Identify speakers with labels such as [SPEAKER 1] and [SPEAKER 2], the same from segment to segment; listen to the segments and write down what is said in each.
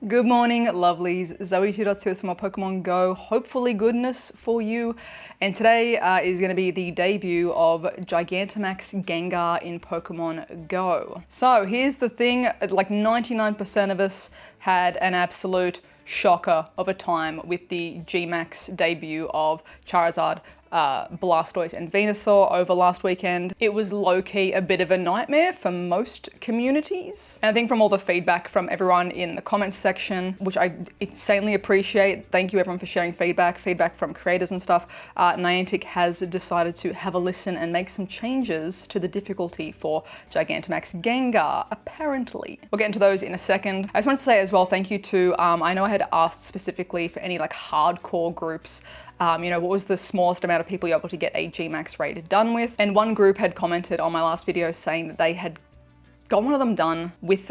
[SPEAKER 1] Good morning, lovelies. ZoëTwoDots here with some more Pokemon Go, hopefully goodness for you. And today is going to be the debut of Gigantamax Gengar in Pokemon Go. So here's the thing, like 99% of us had an absolute shocker of a time with the GMAX debut of Charizard, Blastoise and Venusaur over last weekend. It was low-key a bit of a nightmare for most communities. And I think from all the feedback from everyone in the comments section, which I insanely appreciate, thank you everyone for sharing feedback from creators and stuff, Niantic has decided to have a listen and make some changes to the difficulty for Gigantamax Gengar, apparently. We'll get into those in a second. I just wanted to say as well, thank you to, I know I had asked specifically for any like hardcore groups, you know, what was the smallest amount of people you're able to get a GMAX raid done with? And one group had commented on my last video saying that they had got one of them done with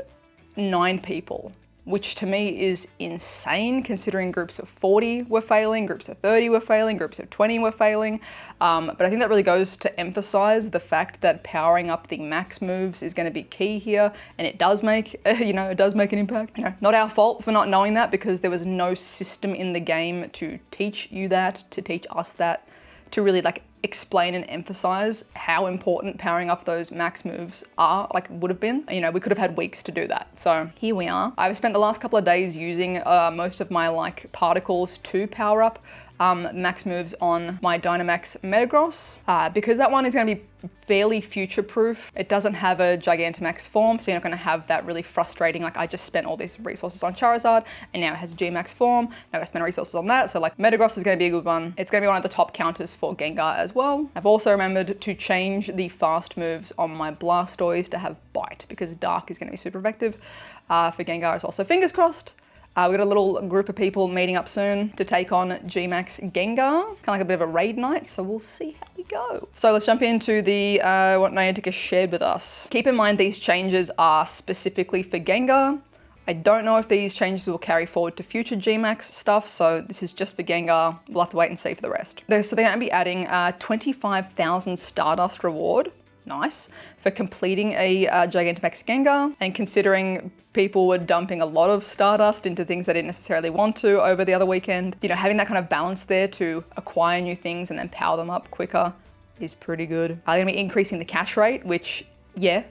[SPEAKER 1] 9 people, which to me is insane considering groups of 40 were failing, groups of 30 were failing, groups of 20 were failing. But I think that really goes to emphasize the fact that powering up the max moves is going to be key here, and it does make, you know, it does make an impact. You know, not our fault for not knowing that because there was no system in the game to teach you that, to teach us that, to really like explain and emphasize how important powering up those max moves are, like would have been. You know, we could have had weeks to do that. So here we are. I've spent the last couple of days using most of my like particles to power up max moves on my Dynamax Metagross, because that one is going to be fairly future-proof. It doesn't have a Gigantamax form, so you're not going to have that really frustrating, like I just spent all these resources on Charizard and now it has a GMAX form, now I spent resources on that, so like Metagross is going to be a good one. It's going to be one of the top counters for Gengar as well. I've also remembered to change the fast moves on my Blastoise to have Bite, because Dark is going to be super effective for Gengar as well. So fingers crossed. We've got a little group of people meeting up soon to take on GMAX Gengar, kind of like a bit of a raid night, so we'll see how we go. So let's jump into the what Niantic has shared with us. Keep in mind these changes are specifically for Gengar. I don't know if these changes will carry forward to future GMAX stuff, so this is just for Gengar. We'll have to wait and see for the rest. So they're going to be adding 25,000 Stardust reward. Nice. For completing a Gigantamax Gengar, and considering people were dumping a lot of Stardust into things they didn't necessarily want to over the other weekend, you know, having that kind of balance there to acquire new things and then power them up quicker is pretty good. They're going to be increasing the catch rate, which, yeah,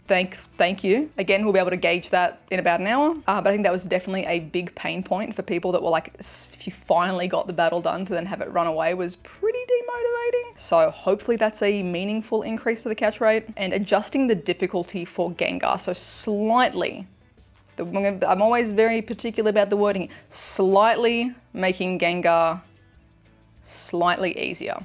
[SPEAKER 1] thank you. Again, we'll be able to gauge that in about an hour, but I think that was definitely a big pain point for people that were like, if you finally got the battle done, to then have it run away was pretty demotivating. So hopefully that's a meaningful increase to the catch rate. And adjusting the difficulty for Gengar, so slightly, I'm always very particular about the wording, slightly making Gengar slightly easier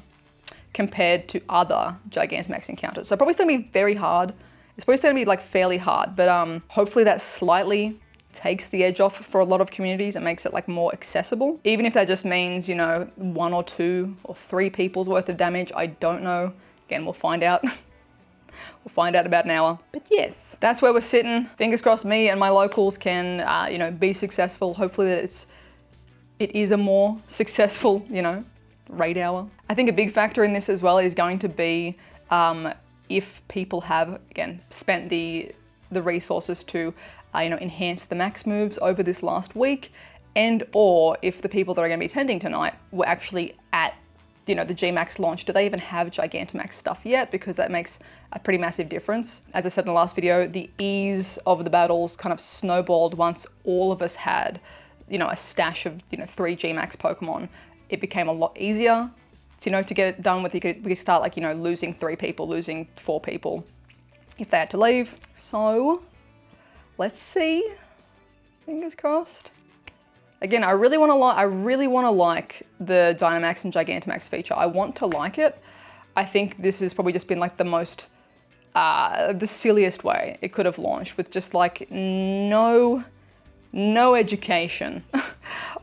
[SPEAKER 1] compared to other Gigantamax encounters. So probably it's gonna be very hard. It's probably gonna be like fairly hard, but hopefully that slightly takes the edge off for a lot of communities and makes it like more accessible. Even if that just means, you know, 1 or 2 or 3 people's worth of damage, I don't know. Again, we'll find out. We'll find out in about an hour. But yes, that's where we're sitting. Fingers crossed me and my locals can, you know, be successful. Hopefully that it is a more successful, you know, raid hour. I think a big factor in this as well is going to be if people have, again, spent the resources to, you know, enhance the max moves over this last week, and or if the people that are going to be attending tonight were actually at, you know, the GMAX launch. Do they even have Gigantamax stuff yet? Because that makes a pretty massive difference. As I said in the last video, the ease of the battles kind of snowballed once all of us had, you know, a stash of, you know, 3 GMAX Pokemon. It became a lot easier, you know, to get it done with. We could start like, you know, losing 3 people, losing 4 people if they had to leave. So let's see, fingers crossed. Again, I really want to like the Dynamax and Gigantamax feature. I want to like it. I think this has probably just been like the most, the silliest way it could have launched, with just like no education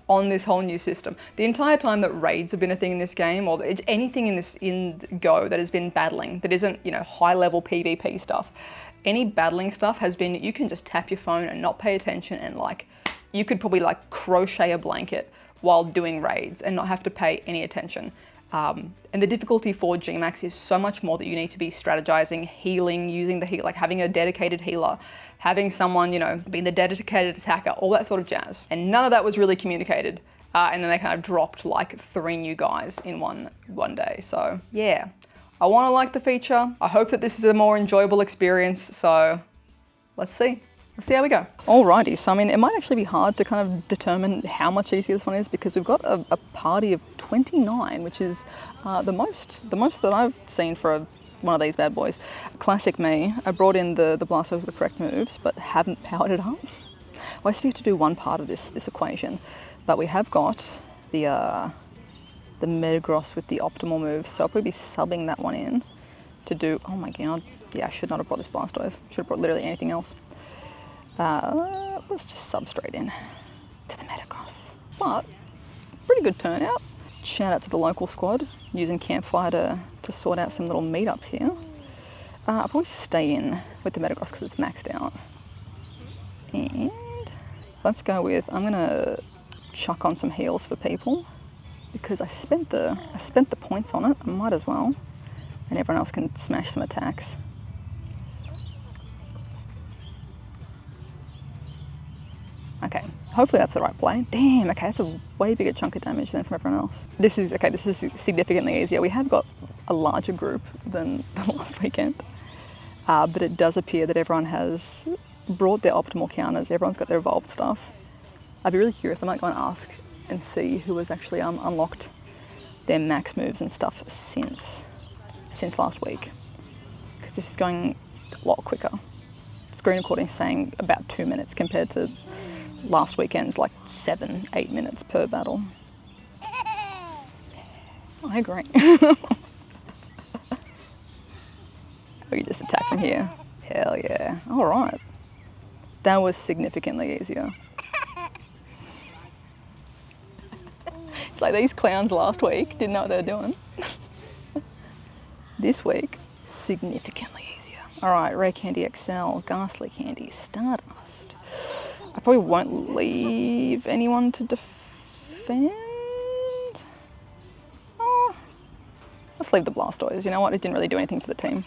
[SPEAKER 1] on this whole new system. The entire time that raids have been a thing in this game, or anything in Go that has been battling, that isn't, you know, high level PvP stuff, any battling stuff has been, you can just tap your phone and not pay attention, and like, you could probably like crochet a blanket while doing raids and not have to pay any attention. And the difficulty for GMAX is so much more that you need to be strategizing, healing, using the heal, like having a dedicated healer, having someone, you know, being the dedicated attacker, all that sort of jazz. And none of that was really communicated. And then they kind of dropped like 3 new guys in one day. So yeah, I want to like the feature. I hope that this is a more enjoyable experience. So let's see. Let's see how we go. Alrighty, so I mean, it might actually be hard to kind of determine how much easier this one is because we've got a party of 29, which is the most that I've seen for one of these bad boys. Classic me, I brought in the Blastoise with the correct moves, but haven't powered it up. I always forget to do one part of this equation, but we have got the Metagross with the optimal moves, so I'll probably be subbing that one in to do, oh my god, yeah, I should not have brought this Blastoise. Should have brought literally anything else. Let's just sub straight in to the Metagross. But, pretty good turnout. Shout out to the local squad, using Campfire to sort out some little meetups here. I'll probably stay in with the Metagross because it's maxed out. And let's go with, I'm gonna chuck on some heals for people because I spent the points on it, I might as well. And everyone else can smash some attacks. Okay, hopefully that's the right play. Damn, okay, that's a way bigger chunk of damage than from everyone else. This is significantly easier. We have got a larger group than the last weekend, but it does appear that everyone has brought their optimal counters. Everyone's got their evolved stuff. I'd be really curious. I might go and ask and see who has actually unlocked their max moves and stuff since last week, because this is going a lot quicker. Screen recording is saying about 2 minutes compared to last weekend's like 7-8 minutes per battle. I agree. We can just attack from here. Hell yeah. All right. That was significantly easier. It's like these clowns last week didn't know what they were doing. This week, significantly easier. All right, Rare Candy XL, Ghastly Candy, Stardust. I probably won't leave anyone to defend. Oh, let's leave the Blastoise. You know what? It didn't really do anything for the team.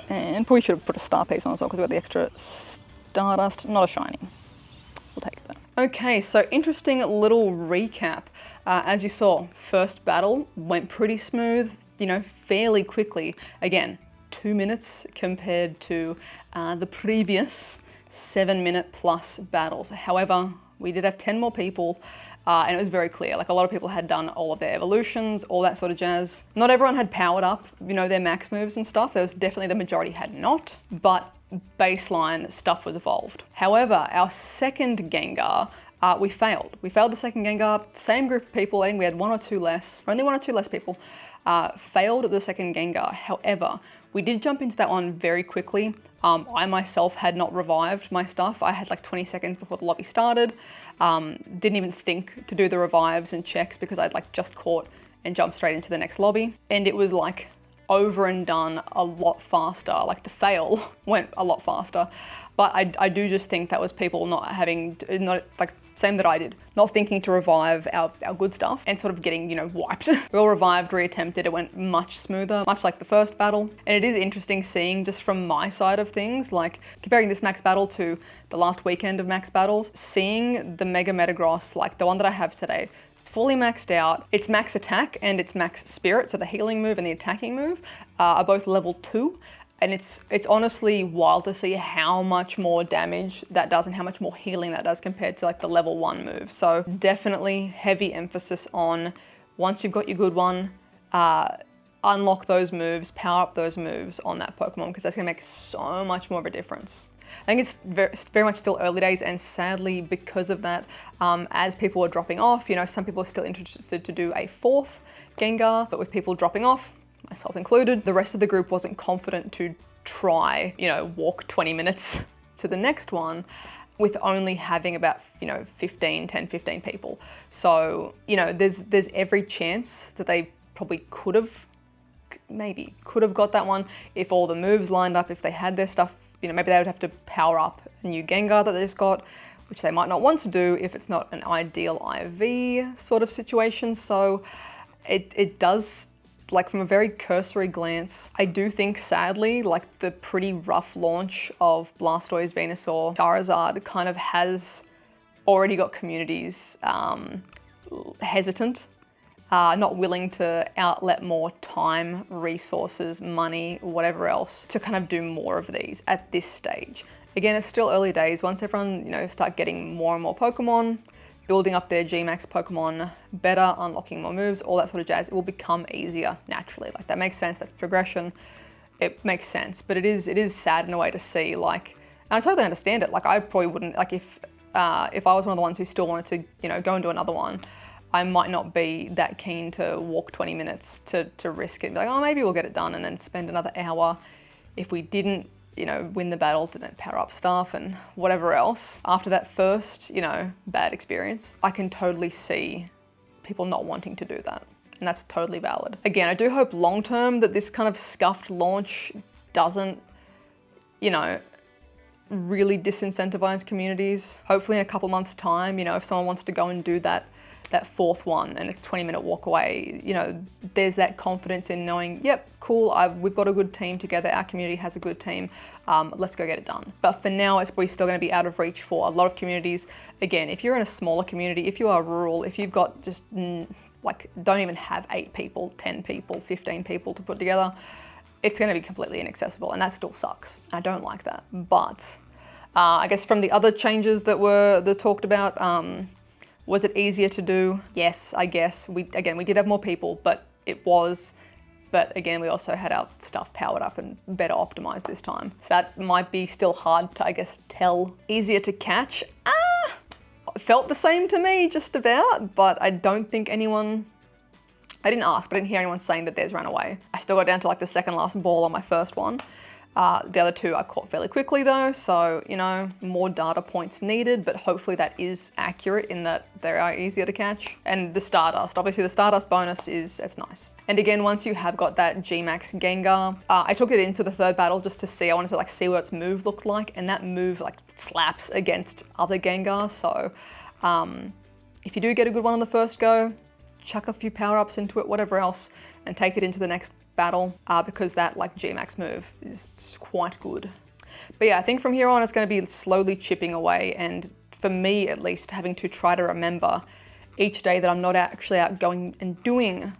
[SPEAKER 1] And probably should have put a star piece on as well because we've got the extra Stardust. Not a shiny. We'll take it though. Okay, so interesting little recap. As you saw, first battle went pretty smooth, you know, fairly quickly. Again, 2 minutes compared to the previous 7-minute plus battles. However, we did have 10 more people and it was very clear. Like a lot of people had done all of their evolutions, all that sort of jazz. Not everyone had powered up, you know, their max moves and stuff. There was definitely the majority had not, but baseline stuff was evolved. However, our second Gengar, we failed. We failed the second Gengar. Same group of people, I think we had 1 or 2 less, only 1 or 2 less people, failed the second Gengar. However, we did jump into that one very quickly. I myself had not revived my stuff. I had like 20 seconds before the lobby started. Didn't even think to do the revives and checks because I'd like just caught and jumped straight into the next lobby. And it was like over and done a lot faster. Like the fail went a lot faster. But I do just think that was people not same that I did, not thinking to revive our good stuff and sort of getting, you know, wiped. We all revived, reattempted, it went much smoother, much like the first battle. And it is interesting seeing just from my side of things, like comparing this max battle to the last weekend of max battles, seeing the Mega Metagross, like the one that I have today, it's fully maxed out. Its max attack and its max spirit, so the healing move and the attacking move, are both level 2. And it's honestly wild to see how much more damage that does and how much more healing that does compared to like the level 1 move. So definitely heavy emphasis on once you've got your good one, unlock those moves, power up those moves on that Pokemon because that's gonna make so much more of a difference. I think it's very much still early days, and sadly because of that, as people are dropping off, you know, some people are still interested to do a 4th Gengar, but with people dropping off, myself included, the rest of the group wasn't confident to try, you know, walk 20 minutes to the next one with only having about, you know, 10, 15 people. So, you know, there's every chance that they probably could have got that one if all the moves lined up, if they had their stuff, you know, maybe they would have to power up a new Gengar that they just got, which they might not want to do if it's not an ideal IV sort of situation. So it does, like from a very cursory glance, I do think sadly, like the pretty rough launch of Blastoise, Venusaur, Charizard kind of has already got communities hesitant, not willing to outlet more time, resources, money, whatever else to kind of do more of these at this stage. Again, it's still early days. Once everyone, you know, start getting more and more Pokemon, building up their GMAX Pokemon better, unlocking more moves, all that sort of jazz, it will become easier naturally. Like that makes sense, that's progression. It makes sense, but it is sad in a way to see, like, and I totally understand it. Like I probably wouldn't, like if I was one of the ones who still wanted to, you know, go and do another one, I might not be that keen to walk 20 minutes to risk it. Be like, oh, maybe we'll get it done and then spend another hour if we didn't, you know, win the battle to then power up stuff and whatever else. After that first, you know, bad experience, I can totally see people not wanting to do that. And that's totally valid. Again, I do hope long term that this kind of scuffed launch doesn't, you know, really disincentivize communities. Hopefully in a couple months time, you know, if someone wants to go and do that fourth one and it's 20-minute walk away, you know, there's that confidence in knowing, yep, cool, we've got a good team together, our community has a good team, let's go get it done. But for now, it's probably still gonna be out of reach for a lot of communities. Again, if you're in a smaller community, if you are rural, if you've got just like, don't even have 8 people, 10 people, 15 people to put together, it's gonna be completely inaccessible, and that still sucks. I don't like that. But I guess from the other changes that were talked about, was it easier to do? Yes, I guess. We did have more people, but again, we also had our stuff powered up and better optimized this time. So that might be still hard to, I guess, tell. Easier to catch? Felt the same to me, just about, but I don't think anyone, I didn't ask, but I didn't hear anyone saying that theirs ran away. I still got down to like the second last ball on my first one. The other two I caught fairly quickly though, so, you know, more data points needed, but hopefully that is accurate in that they are easier to catch. And the Stardust, obviously the Stardust bonus it's nice. And again, once you have got that GMAX Gengar, I took it into the third battle just to see, I wanted to like see what its move looked like, and that move like slaps against other Gengars, so if you do get a good one on the first go, chuck a few power-ups into it, whatever else, and take it into the next battle, because that like GMAX move is quite good. But yeah, I think from here on it's going to be slowly chipping away, and for me at least, having to try to remember each day that I'm not actually out going and doing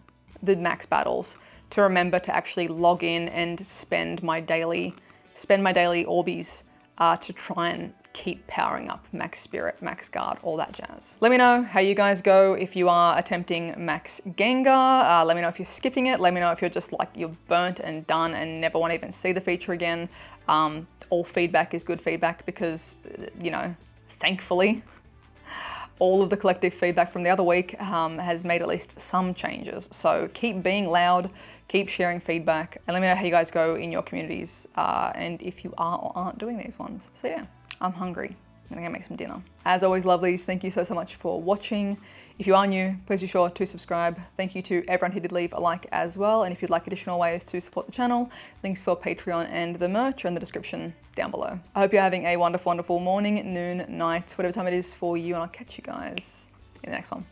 [SPEAKER 1] the max battles, to remember to actually log in and spend my daily Orbeez to try and keep powering up Max Spirit, Max Guard, all that jazz. Let me know how you guys go if you are attempting Max Gengar. Let me know if you're skipping it. Let me know if you're just like, you're burnt and done and never want to even see the feature again. All feedback is good feedback because, you know, thankfully, all of the collective feedback from the other week has made at least some changes. So keep being loud, keep sharing feedback, and let me know how you guys go in your communities and if you are or aren't doing these ones. So yeah, I'm hungry. I'm gonna make some dinner. As always, lovelies, thank you so much for watching. If you are new, please be sure to subscribe. Thank you to everyone who did leave a like as well. And if you'd like additional ways to support the channel, links for Patreon and the merch are in the description down below. I hope you're having a wonderful, wonderful morning, noon, night, whatever time it is for you, and I'll catch you guys in the next one.